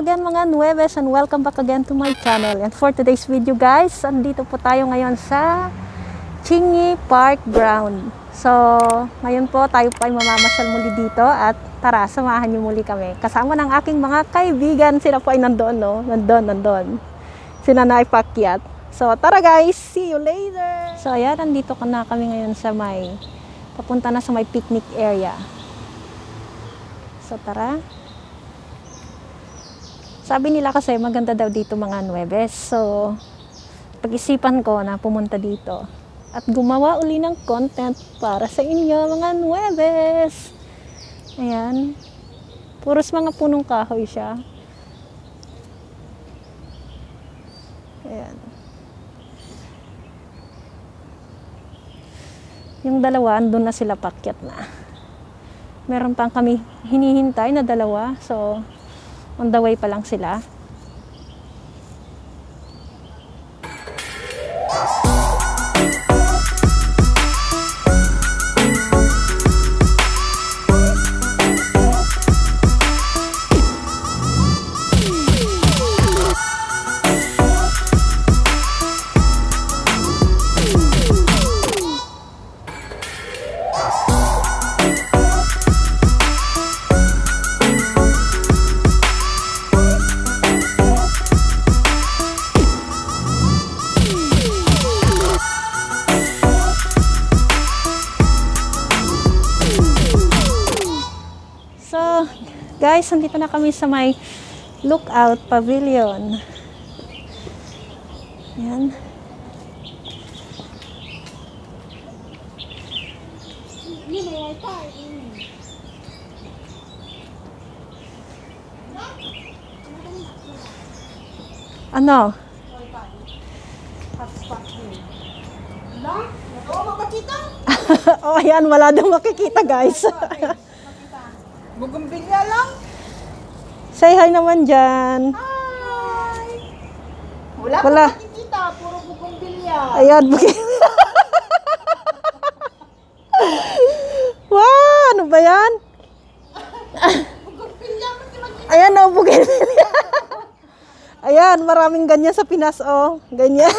again mga Nueves and welcome back again to my channel. And for today's video guys, andito po tayo ngayon sa Chingy Park Ground. So, ngayon po tayo po ay mamamasyal muli dito at tara, samahan niyo muli kami. Kasama ng aking mga kaibigan, sila po ay nandoon, no? Nandun. Sina Nay Pakyat. So, tara guys, see you later! So, ayan, nandito na kami ngayon sa papunta na sa may picnic area. So, tara. Sabi nila kasi maganda daw dito mga Nueves. So, pag-isipan ko na pumunta dito at gumawa uli ng content para sa inyo mga Nueves. Ayan. Puros mga punong kahoy siya. Ayan. Yung dalawa, andun na sila pakyat na. Meron pang kami hinihintay na dalawa. So, on the way pa lang sila. So, guys, nandito na kami sa may lookout pavilion. Ayan. Ano? Oh, ayan, wala daw makikita, guys. Bugumbilya lang. Say hi naman dyan. Hi! Wala Wala. pa makikita, puro bugumbilya. Ayan, bugimbilya. Wow, ano ba yan? Bugumbilya, pati makikita. Ayan o, bugimbilya. Ayan, maraming ganyan sa Pinas, oh. Ganyan.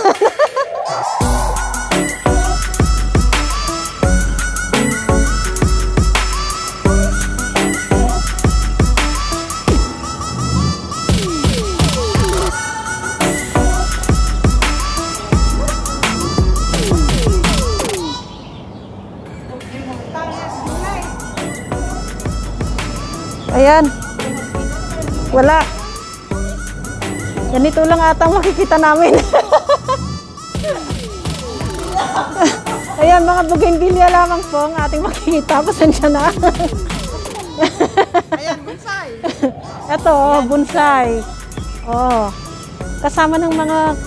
Ayan. Wala. Ganito lang ata makikita namin. Ayan, mga bugimbilya lamang po ang ating makikita. Pasensya na. Ayan, bonsai. Ito, bonsai. Oh. Kasama ng mga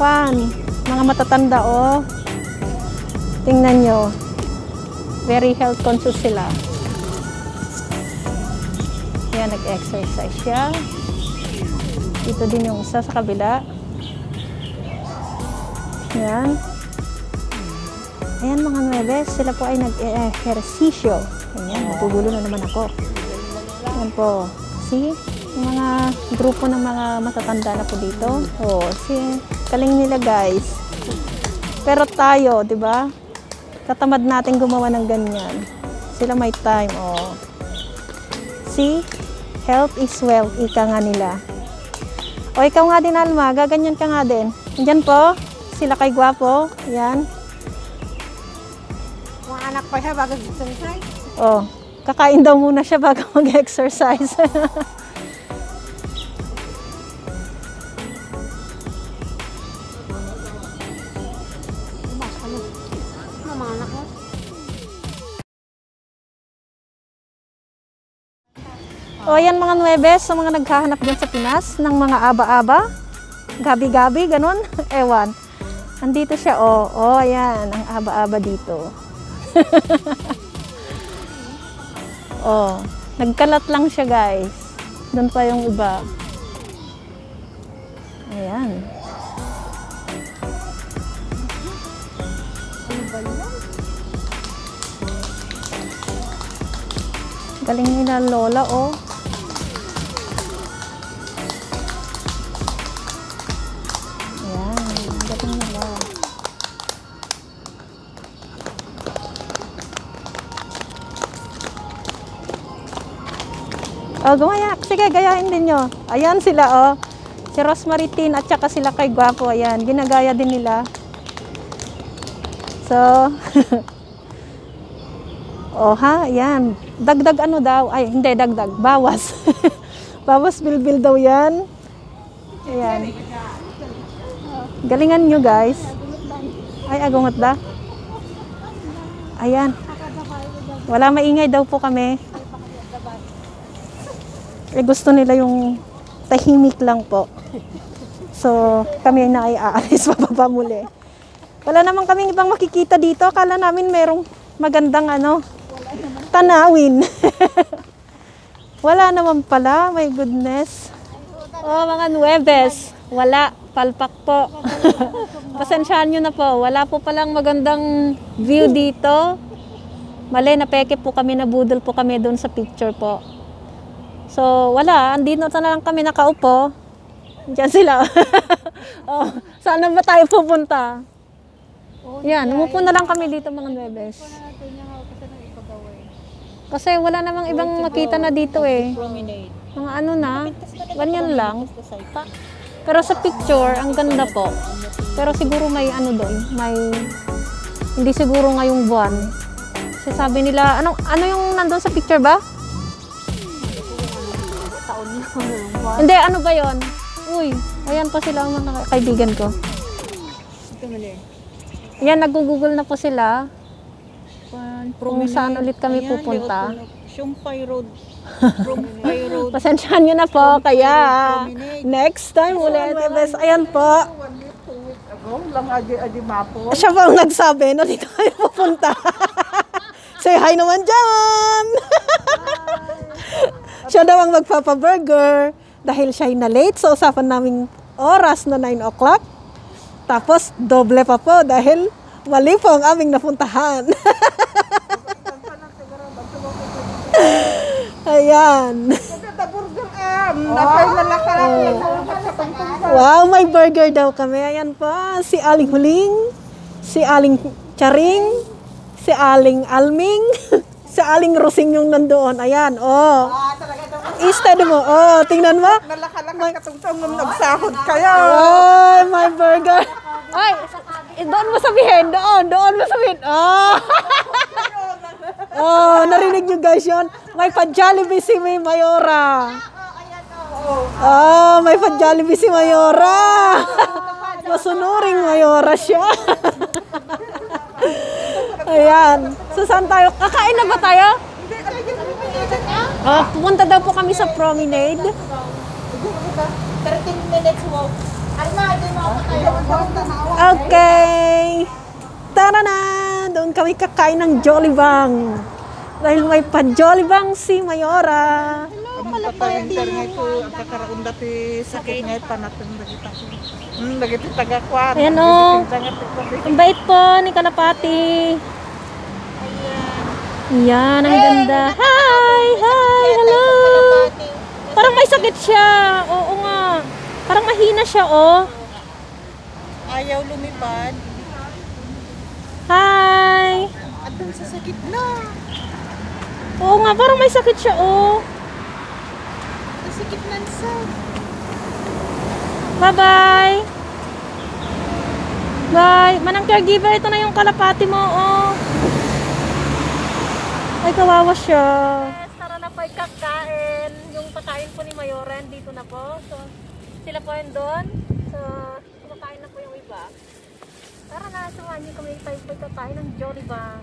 mga matatanda, oh. Tingnan nyo. Very health conscious sila. Ayan, nag-exercise siya. Dito din yung isa sa kabila. Ayan. Ayan mga Nueves, sila po ay nag-ehersisyo. Ayan, nagugulo na naman ako. Ayan po. See? Yung mga grupo ng mga matatanda na po dito. Oh, see? Kaling nila guys. Pero tayo, di ba? Katamad natin gumawa ng ganyan. Sila may time, oh. See? Health is wealth, ika nga nila. O ikaw nga din, Alma, gaganyan ka nga din. Diyan po, sila kay Gwapo. Yan. Mga anak pa siya bago exercise. O, kakain daw muna siya bago mag-exercise. Mga anak mo. O, ayan mga Nueves, sa mga naghahanap dyan sa Pinas ng mga aba-aba, gabi-gabi, ganun, ewan. Andito siya, o, ayan, ang aba-aba dito. O, nagkalat lang siya guys. Doon pa yung iba. Ayan. Ano ba yun? Galing nila lola, oh. Oh, gumaya. Sige, gayahin din nyo. Ayan sila, oh. Si Rosemary Tin at saka sila kay Guapo. Ayan, ginagaya din nila. So, oh ha, ayan. Dagdag ano daw? Ay, hindi, dagdag. Bawas. Bawas bilbil daw yan. Ayan. Galingan nyo, guys. Ay, agungot ba? Ayan. Wala maingay daw po kami. Eh, gusto nila yung tahimik lang po. So, kami na ay aalis pababa muli. Wala naman kaming ibang makikita dito. Akala namin merong magandang tanawin. Wala naman pala. My goodness. Oh, mga Nuwebes. Wala. Palpak po. Pasensyahan nyo na po. Wala po palang magandang view dito. Mali, napeke po kami, nabudol po kami doon sa picture po. So, wala. Andito na lang kami nakaupo. Diyan sila. Oh, saan ba tayo pupunta? Yan, umupo na lang kami dito mga Nuwebes. Kasi wala namang ibang makita na dito eh. Mga ano na, ganyan lang. Pero sa picture, ang ganda po. Pero siguro may ano doon, may hindi siguro ngayong buwan. Kasi sabi nila, ano yung nandun sa picture ba? Hindi, ano ba yon? Uy, ayan pa sila ang mga kaibigan ko. Ayan, nag-google na po sila. Kung saan ulit kami pupunta. Shumpay Road. Shumpay Road. Pasensyahan nyo na po, kaya next time ulit. Ayan po. Siya po ang nagsabi na dito kayo pupunta. Say hi naman dyan! Siya daw ang magpapaburger dahil siya ay na-late sa usapan naming oras na 9 o'clock. Tapos, doble pa po dahil mali po ang aming napuntahan. Ayan. Wow, may burger daw kami. Ayan po, si Aling Huling, si Aling Charing, si Aling Alming, si Aling Rosing yung nandoon. Ayan, oh. Instead mo, oh, tingnan mo. Nalakalakad katungtong nung nagsahod kayo. Oh, my burger. Ay, doon mo sabihin, doon mo sabihin. Oh. Oh, narinig nyo guys yun? May pa-Jollibee si Mayora. Oh, may pa-Jollibee si Mayora. Masunuring Mayora siya. Ayan. So, saan tayo? Kakain na ba tayo? Oh, pupunta daw po kami sa promenade. 13 minutes walk. Okay. Tara na! Doon kami kakain ng Jollibang. Dahil may pa-Jollibang si Mayora. Internet ko ang kakaraon dati sakit ngay panatong dagita ko. Dagiti tagakwat. Ayan o. Ang bait po ni Kalapati. Ayan, ang ganda. Hi! Hi! Hello! Parang may sakit siya. Oo nga. Parang mahina siya, oh. Ayaw lumipad. Hi! At dun sa sakit na. Oo nga, parang may sakit siya, oh. Sa sakit na sa. Bye-bye! Bye! Manang caregiver, ito na yung Kalapati mo, oh. Ay, kawawa siya. Yes, tara na po kakain. Yung pakain po ni Mayoren, dito na po. So, sila po yun doon. So, kumakain na po yung iba. Tara na, samahan niyo kami tayo po kakain ng Jollibang.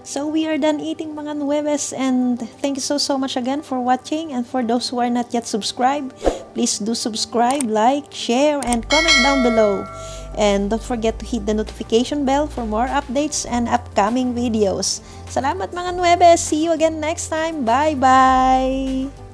So, we are done eating mga Nuwebes, and thank you so much again for watching. And for those who are not yet subscribed, please do subscribe, like, share, and comment down below. And don't forget to hit the notification bell for more updates and upcoming videos. Salamat mga Nuwebes! See you again next time! Bye-bye!